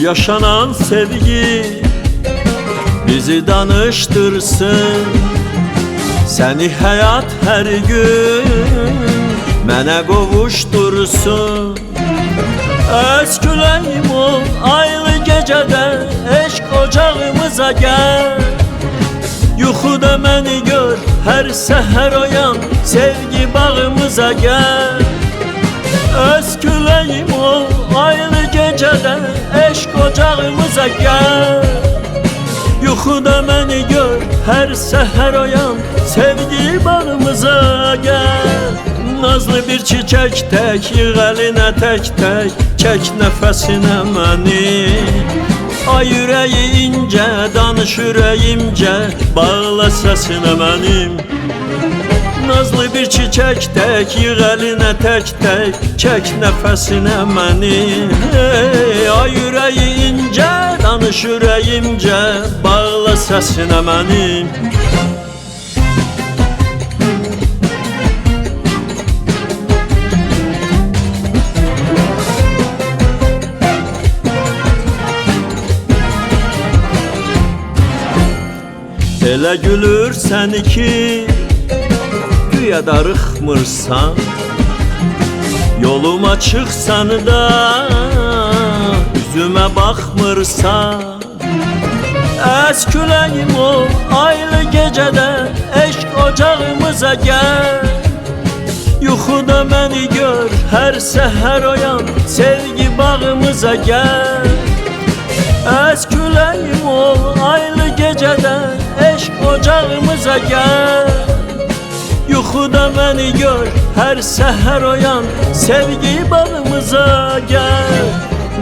yaşanan sevgi bizi danıştırsın. Seni hayat her gün mənə qovuştursun. Öz küləyim ol aylı gecədə, eşq ocağımıza gəl. Yuxuda məni gör, hər səhər oyan, sevgi bağımıza gəl. Öz küləyim ol aylı gecədə, eşq ocağımıza gəl. Yuxuda məni gör, hər səhər oyan, sevgi bağımıza gəl. Nazlı bir çiçək tək, yığ əlinə tək-tək, çək nəfəsinə məni. Ay ürəyi incə, danış ürəyimcə, bağla səsinə mənim. Nazlı bir çiçək tək, yığ əlinə tək-tək, çək nəfəsinə məni. Ay ürəyi incə, danış ürəyimcə, bağla səsinə mənim. Elə gülürsən ki, güya darıxmırsan. Yoluma çıxsan da, üzümə baxmırsan. Əs küləyim ol aylı gecədə, eşq ocağımıza gəl. Yuxuda məni gör, hər səhər oyan, sevgi bağımıza gəl. Əs küləyim ol aylı gecədə, eşq ocağımıza gəl. Yuxuda məni gör, hər səhər oyan, sevgi bağımıza gəl.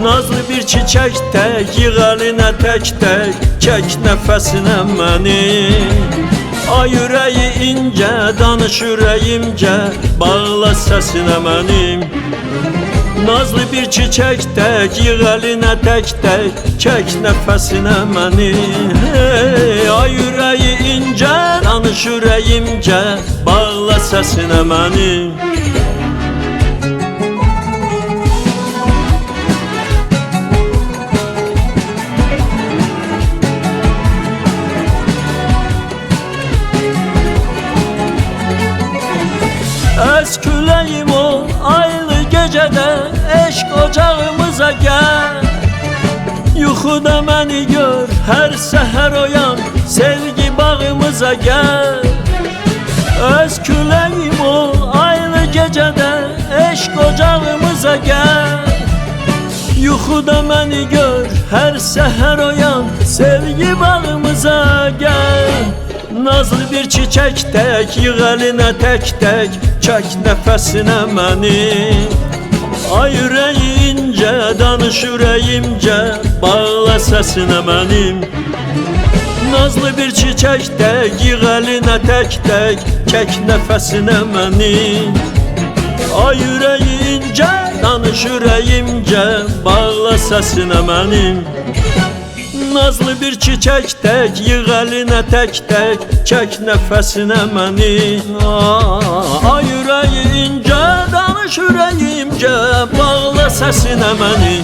Nazlı bir çiçək tək, yığ əlinə tək-tək, çək nəfəsinə məni. Ay ürəyi incə, danış ürəyimcə, bağla səsinə mənim. Nazlı bir çiçək tək, yığ əlinə tək-tək, çək nəfəsinə məni. Ay ürəyi incə, danış ürəyimcə, bağla səsinə məni. Əs küləyim ol aylı gecədə, eşq ocağımıza gəl. Yuxuda məni gör, hər səhər oyan, sevgi bağımıza gəl. Öz küləyim ol aylı gecədə, eşq ocağımıza gəl. Yuxuda məni gör, hər səhər oyan, sevgi bağımıza gəl. Nazlı bir çiçək tək, yığ əlinə tək-tək, çək nəfəsinə məni. Ay ürəyi incə, danış ürəyimcə, bağla səsinə mənim. Nazlı bir çiçək tək, yığ əlinə tək-tək, çək nəfəsinə məni. Ay ürəyi incə, danış ürəyimcə, bağla səsinə mənim. Nazlı bir çiçək tək, yığ əlinə tək-tək, çək nəfəsinə məni. Ay ürəyi incə, danış ürəyimcə, bağla səsinə məni.